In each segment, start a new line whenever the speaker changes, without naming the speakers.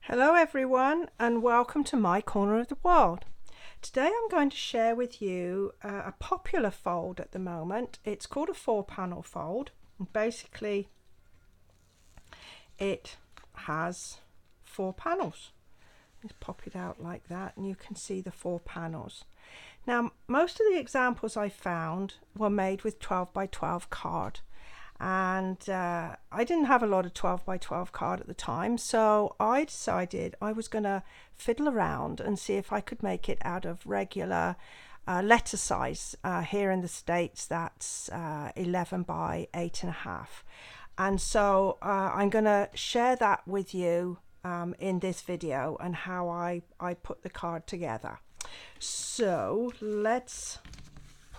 Hello everyone and welcome to my corner of the world. Today I'm going to share with you a popular fold at the moment. It's called a 4-panel fold, and basically it has 4 panels. Just pop it out like that and you can see the 4 panels. Now most of the examples I found were made with 12 by 12 card. And I didn't have a lot of 12 by 12 card at the time, so I decided I was going to fiddle around and see if I could make it out of regular letter size. Here in the States that's 11 by 8.5, and so I'm going to share that with you in this video and how I put the card together. So let's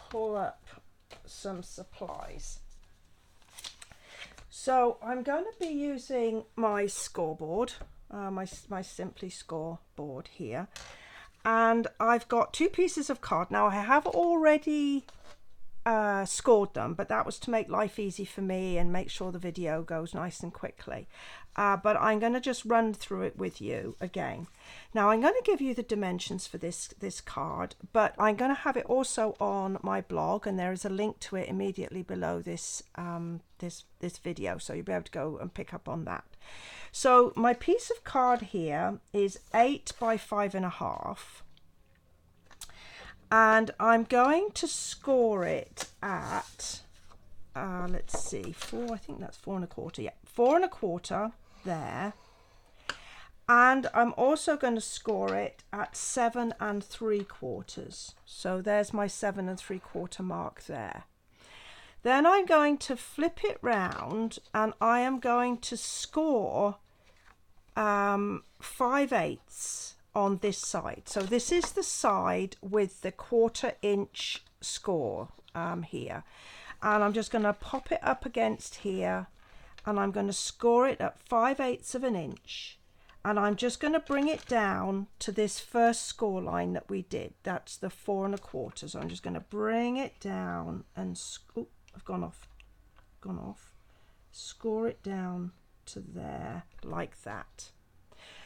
pull up some supplies. So I'm going to be using my scoreboard, my Simply Score board here, and I've got 2 pieces of card. Now I have already scored them, but that was to make life easy for me and make sure the video goes nice and quickly. But I'm going to just run through it with you again. Now I'm going to give you the dimensions for this card, but I'm going to have it also on my blog, and there is a link to it immediately below this this video, so you'll be able to go and pick up on that. So my piece of card here is 8 by 5.5. And I'm going to score it at, let's see, 4, I think that's 4.25, yeah, 4.25 there. And I'm also going to score it at 7.75. So there's my 7.75 mark there. Then I'm going to flip it round and I am going to score 5/8 on this side. So this is the side with the 1/4 inch score here, and I'm just going to pop it up against here and I'm going to score it at 5/8 of an inch, and I'm just going to bring it down to this first score line that we did. That's the 4.25. So I'm just going to bring it down and I've gone off, score it down to there like that.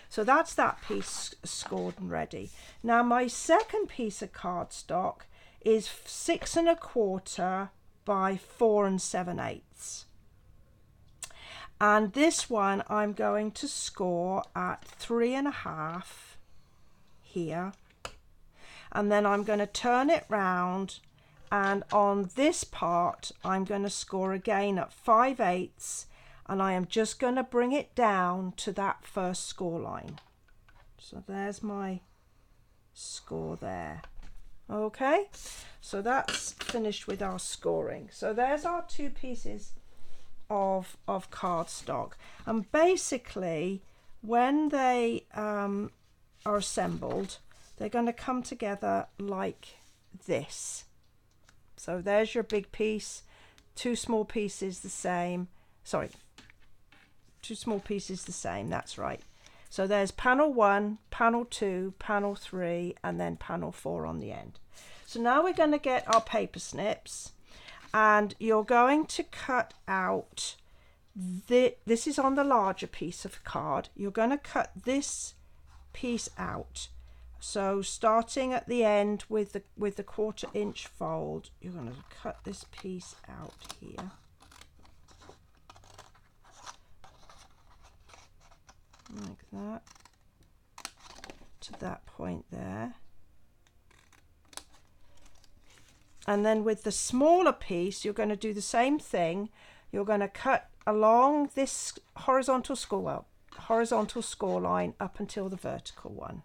So that's that piece scored and ready. Now my second piece of cardstock is 6.25 by 4 7/8. And this one I'm going to score at 3.5 here. And then I'm going to turn it round, and on this part I'm going to score again at 5/8. And I am just going to bring it down to that first score line. So there's my score there. Okay, so that's finished with our scoring. So there's our 2 pieces of cardstock. And basically, when they are assembled, they're going to come together like this. So there's your big piece, 2 small pieces the same. Sorry. 2 small pieces the same, that's right. So there's panel 1, panel 2, panel 3, and then panel 4 on the end. So now we're going to get our paper snips, and you're going to cut out this is on the larger piece of card. You're going to cut this piece out. So starting at the end with the 1/4 inch fold, you're going to cut this piece out here. Like that, to that point there. And then with the smaller piece, you're going to do the same thing. You're going to cut along this horizontal score line up until the vertical one.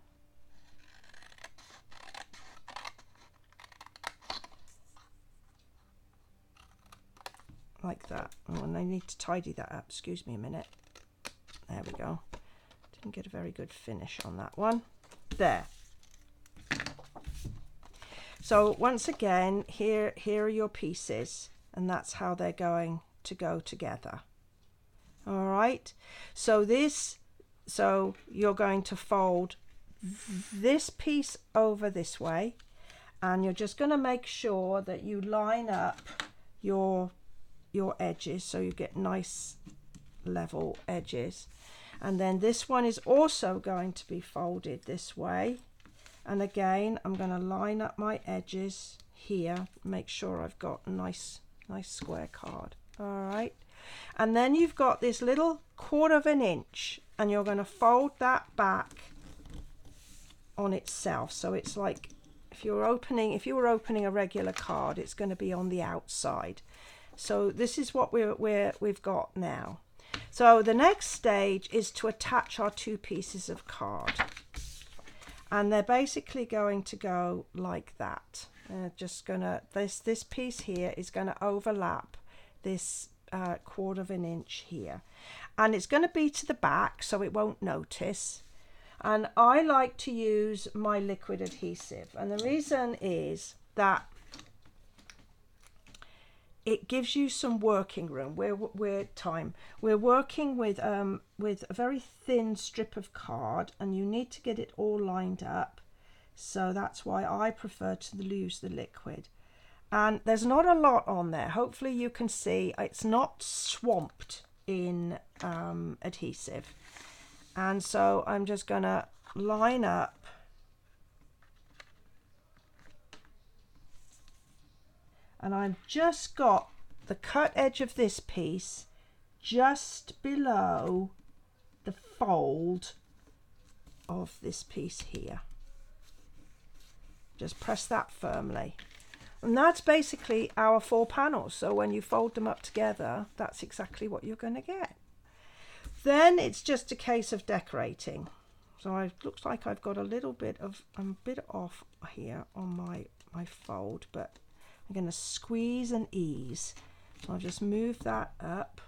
Like that. Oh, and I need to tidy that up. Excuse me a minute. There we go. Didn't get a very good finish on that one. There. So once again, here are your pieces, and that's how they're going to go together. All right. So you're going to fold this piece over this way, and you're just going to make sure that you line up your edges so you get nice level edges. And then this one is also going to be folded this way. And again, I'm going to line up my edges here, make sure I've got a nice square card. All right. And then you've got this little 1/4 inch, and you're going to fold that back on itself. So it's like if you were opening a regular card, it's going to be on the outside. So this is what we've got now. So the next stage is to attach our 2 pieces of card, and they're basically going to go like that. Just gonna this piece here is going to overlap this 1/4 inch here, and it's going to be to the back so it won't notice. And I like to use my liquid adhesive, and the reason is that it gives you some working room. We're working with a very thin strip of card, and you need to get it all lined up. So that's why I prefer to use the liquid. And there's not a lot on there. Hopefully you can see it's not swamped in adhesive. And so I'm just going to line up and I've just got the cut edge of this piece just below the fold of this piece here. Just press that firmly. And that's basically our 4 panels. So when you fold them up together, that's exactly what you're going to get. Then it's just a case of decorating. So it looks like I've got a little bit of, I'm a bit off here on my fold, but I'm going to squeeze and ease. So I'll just move that up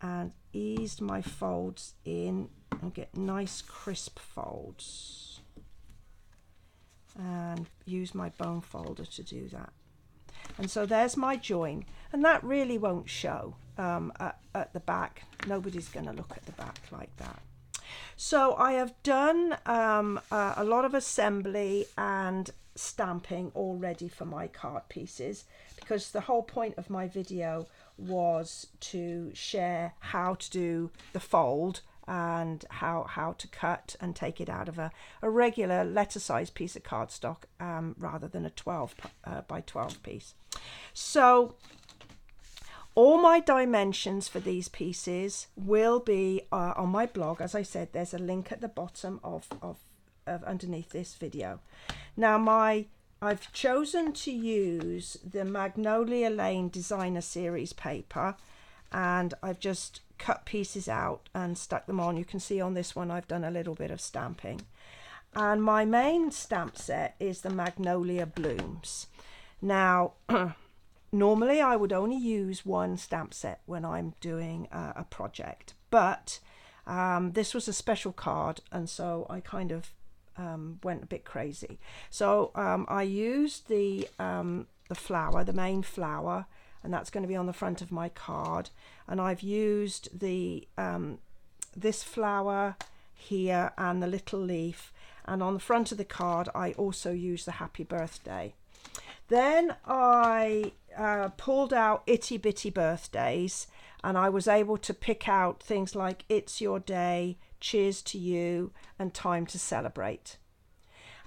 and ease my folds in and get nice crisp folds. And use my bone folder to do that. And so there's my join, and that really won't show at the back. Nobody's going to look at the back like that. So I have done a lot of assembly and stamping already for my card pieces, because the whole point of my video was to share how to do the fold and how to cut and take it out of a regular letter size piece of cardstock rather than a 12 by 12 piece. So all my dimensions for these pieces will be on my blog. As I said, there's a link at the bottom of underneath this video. Now I've chosen to use the Magnolia Lane Designer Series paper, and I've just cut pieces out and stuck them on. You can see on this one I've done a little bit of stamping. And my main stamp set is the Magnolia Blooms. Now normally I would only use one stamp set when I'm doing a project, but this was a special card, and so I kind of went a bit crazy. So I used the flower, the main flower, and that's going to be on the front of my card. And I've used the this flower here and the little leaf, and on the front of the card I also used the happy birthday. Then I pulled out itty bitty birthdays, and I was able to pick out things like It's Your Day, Cheers to You, and Time to Celebrate.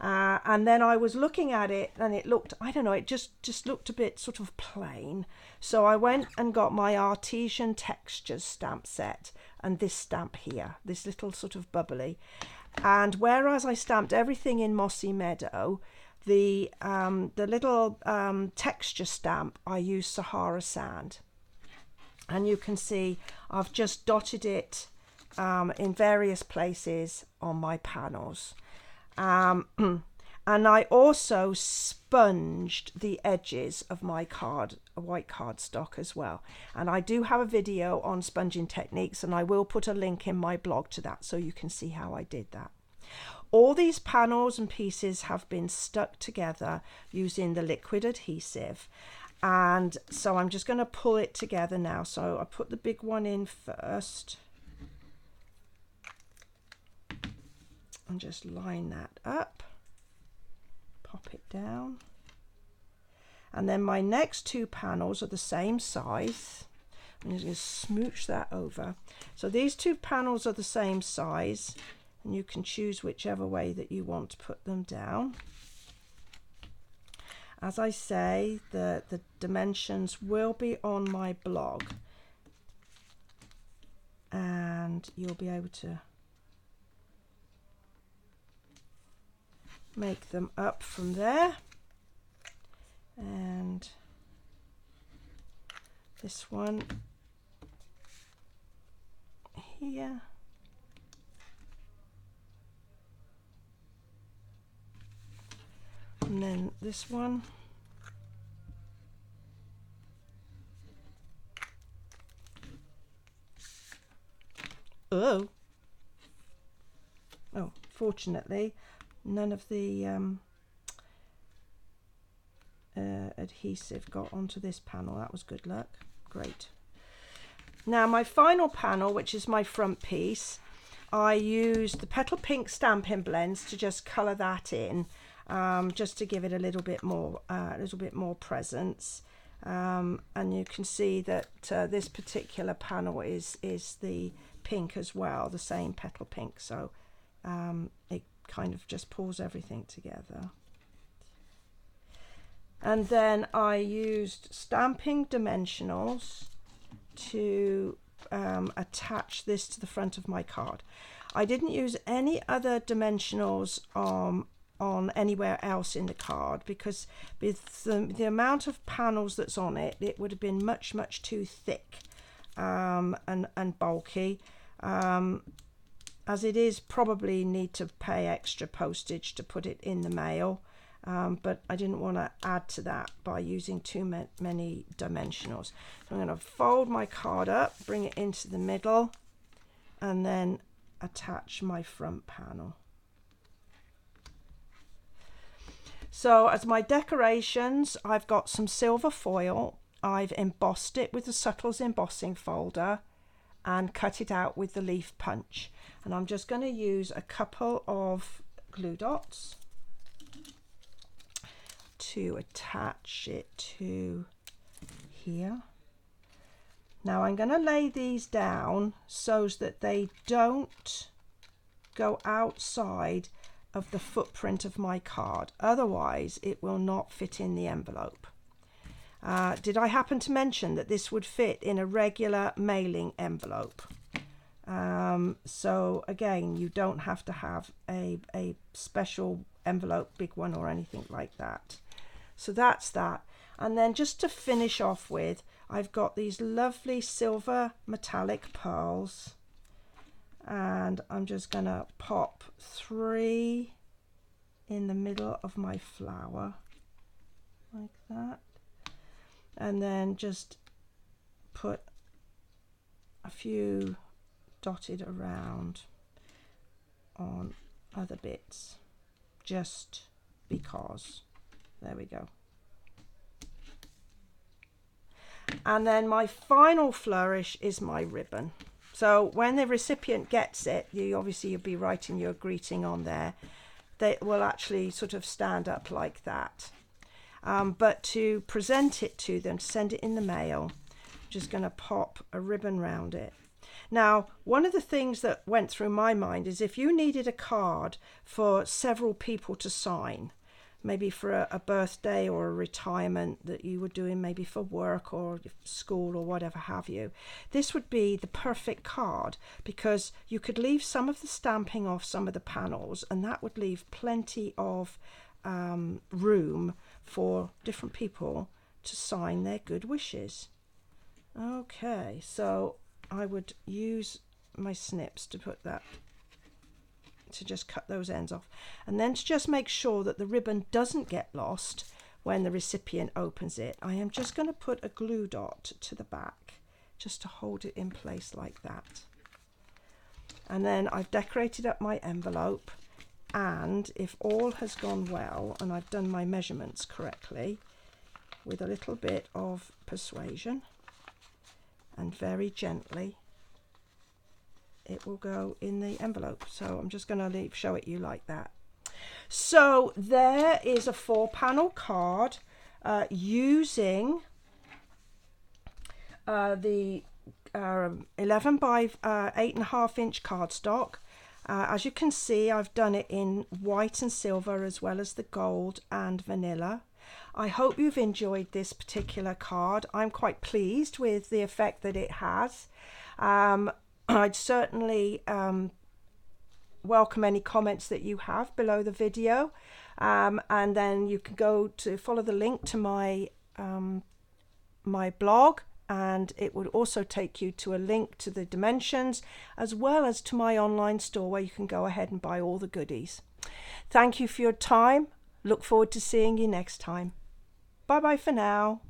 And then I was looking at it, and it looked, I don't know, it just looked a bit sort of plain. So I went and got my Artesian Textures stamp set, and this stamp here, this little sort of bubbly. And whereas I stamped everything in Mossy Meadow, the little texture stamp, I used Sahara Sand. And you can see I've just dotted it in various places on my panels. And I also sponged the edges of my white cardstock as well. And I do have a video on sponging techniques, and I will put a link in my blog to that so you can see how I did that. All these panels and pieces have been stuck together using the liquid adhesive. And so I'm just going to pull it together now. So I put the big one in first. And just line that up, pop it down, and then my next 2 panels are the same size, I'm just going to smooch that over. So these two panels are the same size, and you can choose whichever way that you want to put them down. As I say, the dimensions will be on my blog, and you'll be able to make them up from there. And this one here, and then this one, oh, fortunately none of the adhesive got onto this panel. That was good luck. Great. Now my final panel, which is my front piece, I used the Petal Pink stamping blends to just colour that in, just to give it a little bit more presence. And you can see that this particular panel is the pink as well, the same Petal Pink. So it kind of just pulls everything together. And then I used stamping dimensionals to attach this to the front of my card. I didn't use any other dimensionals on anywhere else in the card, because with the amount of panels that's on it, it would have been much too thick and bulky. As it is, probably need to pay extra postage to put it in the mail. But I didn't want to add to that by using too many dimensionals. So I'm going to fold my card up, bring it into the middle, and then attach my front panel. So as my decorations, I've got some silver foil. I've embossed it with the Subtles embossing folder and cut it out with the leaf punch. And I'm just going to use a couple of glue dots to attach it to here. Now I'm going to lay these down so that they don't go outside of the footprint of my card, otherwise it will not fit in the envelope. Did I happen to mention that this would fit in a regular mailing envelope? So again, you don't have to have a special envelope, big one or anything like that. So that's that. And then just to finish off with, I've got these lovely silver metallic pearls, and I'm just going to pop 3 in the middle of my flower like that, and then just put a few dotted around on other bits, just because. There we go. And then my final flourish is my ribbon. So when the recipient gets it, you'll be writing your greeting on there. They will actually sort of stand up like that. But to present it to them, to send it in the mail, I'm just going to pop a ribbon round it. Now, one of the things that went through my mind is if you needed a card for several people to sign, maybe for a birthday or a retirement that you were doing, maybe for work or school or whatever have you, this would be the perfect card, because you could leave some of the stamping off some of the panels, and that would leave plenty of room for different people to sign their good wishes. Okay, so I would use my snips to put that, to just cut those ends off, and then to just make sure that the ribbon doesn't get lost when the recipient opens it, I am just going to put a glue dot to the back just to hold it in place like that. And then I've decorated up my envelope, and if all has gone well and I've done my measurements correctly, with a little bit of persuasion and very gently, it will go in the envelope. So I'm just going to show it you like that. So there is a 4-panel card using the 11 by 8.5 inch cardstock. As you can see, I've done it in white and silver as well as the gold and vanilla. I hope you've enjoyed this particular card. I'm quite pleased with the effect that it has. I'd certainly welcome any comments that you have below the video, and then you can go to follow the link to my my blog, and it would also take you to a link to the dimensions as well as to my online store where you can go ahead and buy all the goodies. Thank you for your time. Look forward to seeing you next time. Bye bye for now.